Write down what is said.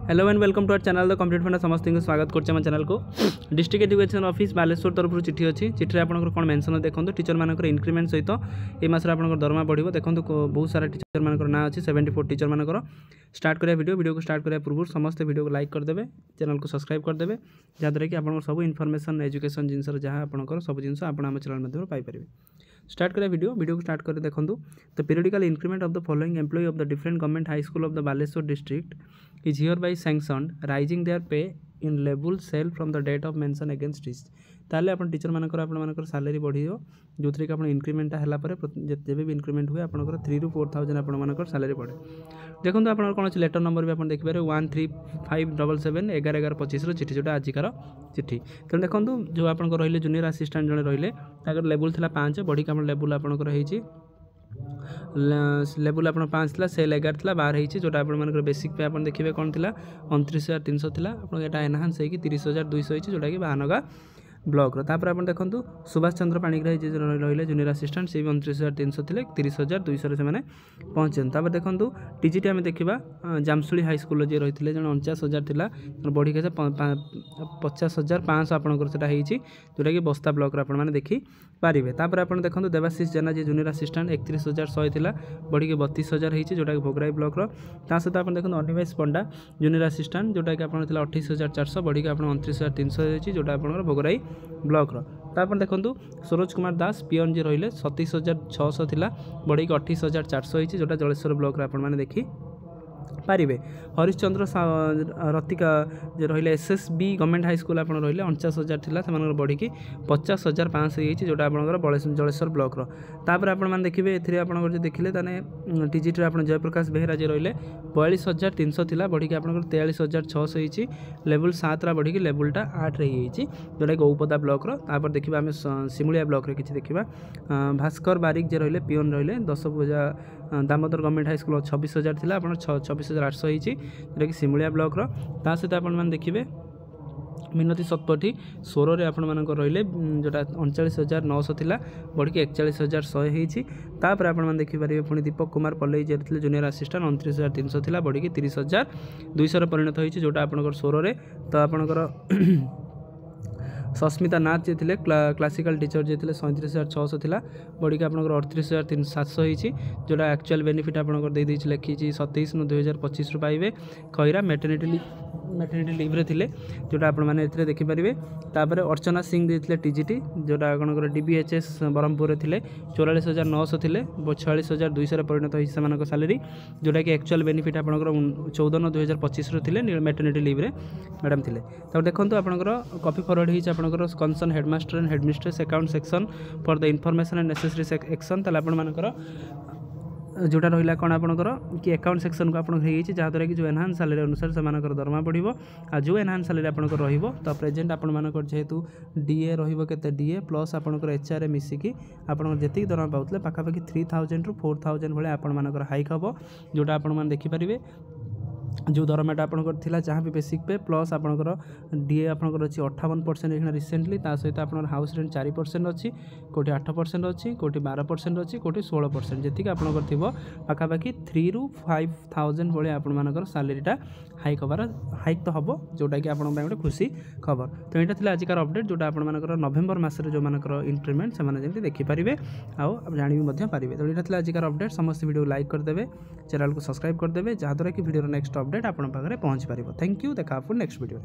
Hello and welcome to our channel the Complete Funda समस्त को स्वागत करछे हम चैनल को डिस्ट्रिक्ट एजुकेशन ऑफिस बालेश्वर तरफ चिठी अच्छी चिठी आपंकर कौन मेंशन देखो टीचर मानकर इंक्रीमेंट सहित ए मास आपंकर दरमा बढ़ो देखो बहुत सारा टीचर मानकर ना अच्छी 74 टीचर मानकर स्टार्ट करा वीडियो को स्टार्ट करा पूर्व समस्त वीडियो को लाइक करदे चैनल को सब्सक्राइब करदे जहाँद्वारा कि आप सब इनफॉरमेशन एजुकेशन जिनस जहाँ आपंकर सब जिन आप चैनल मध्यम पाइपर स्टार्ट करा वीडियो को स्टार्ट कर देखो the periodical increment of the following employ of the different government high school of the Baleshwar district is hereby sanctioned rising their pay in level cell from the date of mention against this ताले अपन teacher मानकर आपण मानकर salary बढ़ियो जो थी कि increment है जब भी इंक्रीमेंट हुए आपंकर 3 ରୁ 4,000 आपण मानकर सैलरी बढ़े देखो आप कौन अच्छे लेटर नंबर भी आप देखिए 13577 11/11/25 चिठी जोटा आजिकार चिठी तेणु देखो जो आप रही जूनियर असिस्टेंट जड़े रही लेवल था 5 बढ़ी आप लेवल आपंकर लेवल आप 5 था सेल 11 था 12 होती जोटा आप बेसिक पे आप देखिए कौन थी 29,300 था आप एनहांस होगी 30,200 होती जोटा कि बाहानगा ब्लॉक तापर आप देखो सुभाष चंद्र पाणिग्राही जी रही जूनियर असिस्टेंट से भी 29,300 थे 30,200 से पहुँचे तापर देखो टीजीटी आम देखा जामसुली हाई स्कूल जी रही है जो 49,000 था बढ़ी 50,500 आपंकर से जोटा कि बस्ता ब्लॉक आप देखी पारे तापर आप देखो देवाशीष जेना जी जूनियर असिस्टेंट 31,100 था बढ़ी 32,000 होती जोटा कि भोगराई ब्लॉक सहित आप देखो अनिमेष पंडा जूनियर असिस्टेंट जोटा कि आप 28,400 बढ़ी आप 29,300 होती जोटा आप भोगराई ब्लॉक तापर देखो सरोज कुमार दास पीएन जी रही 27,600 था बढ़ी 28,400 होती जोटा जलेश्वर ब्लॉक आपने देखी पारे हरिश्चंद्र रतिका जो रही एसएसबी गवर्नमेंट हाई स्कूल आप रही 49,000 था बढ़ी 50,500 होती जोटा आप जलेश्वर ब्लॉक तापर आप देखिए ए आप देखिले टीजीटी आप जयप्रकाश बेहरा जी रही 42,300 था बढ़ी आप 43,600 होती लेवल 7 बढ़ी लेवलटा 8 रही जोटा कि औपदा ब्लॉक तापर देखिए आम सिमुलिया ब्लॉक किसी देखा भास्कर बारिक जी रही पीएन रही 10 पूजा दामोदर गवर्नमेंट हाई स्कूल 26,000 था आप 26,800 होती जोटा कि सिमुलिया ब्लॉक सहित आप देखिए मिनती शतपथी 16 आप रही जोटा 39,900 था बढ़ी 41,100 होती तापर आप देखिपारे पुणी दीपक कुमार पल्लई जी थे जूनियर असिस्टेंट 29,300 था बढ़ी 30,200 परिणत होती जोटा आप 16 तो आपणकर सस्मिता नाथ जी थे क्लासिकल टीचर जी थे 37,600 था बढ़ी आप 38,700 होती जोटा एक्चुअल बेनिफिट आप लिखी 27/9/2025 पाइबे खैरा मैटरनिटी लीव्रे थे जोटा आपने देखिपारे तापर अर्चना सिंह थे टीजीटी जोटा आपंकर डीबीएचएस ब्रह्मपुर थे 44,900 थे 46,200 परिणत होती सैलरी जोटा कि एक्चुअल बेनिफिट आप 14/9/2025 थे मैटरनिटी लीव्रे मैडम थे तब देखो आपंकर कॉपी फरवर्ड होती concern headmaster and headmistress account section for the information and necessary action ताले आपनकर जोटा रहा कौन आपंकर कि अकाउंट सेक्शन को आपको जहाँद्वारा कि जो एनहांस सैलरी अनुसार से दरमा बढ़ो आ जो एनहांस सैलरी आपंकर तो प्रेजेंट आपंकर जेहेतु डीए रहिबो डीए प्लस आपंकर एचआरए मिसिकी आपंकर जेतिक दरमा पाउतले पाखापाखि 3,000 ରୁ 4,000 भाई आपंकर हाइक हम जोटा आप देखिपारे जो दरमाटा आपंकर थिला जहाँ भी बेसिक पे प्लस आपंकर डीए आपंकर अच्छी 58% रिसेंटली सहित आप हाउस रेंट 4% अच्छी कोटी 8% अच्छी कोटी 12% अच्छी कोटी 16% जी आपंकर थी पाखापाखि 3 ରୁ 5,000 भाई आपर सैलरीटा हाइक तो हम जोटा कि आप गोटे खुशी खबर तो यहाँ थी आजिकार अपडेट जोटा आपर नवेम्बर मसरे जो इंक्रीमेंट से देखिपारे आप जानी पारे तो यहाँ थी आजिकार अपडेट समस्त वीडियो लाइक करदे चैनल को सब्सक्राइब करदे जहाँद्वारा कि वीडियो नेक्स्ट अपडेट आप पाखे पहुँच पार थैंक यू देखा नेक्स्ट वीडियो।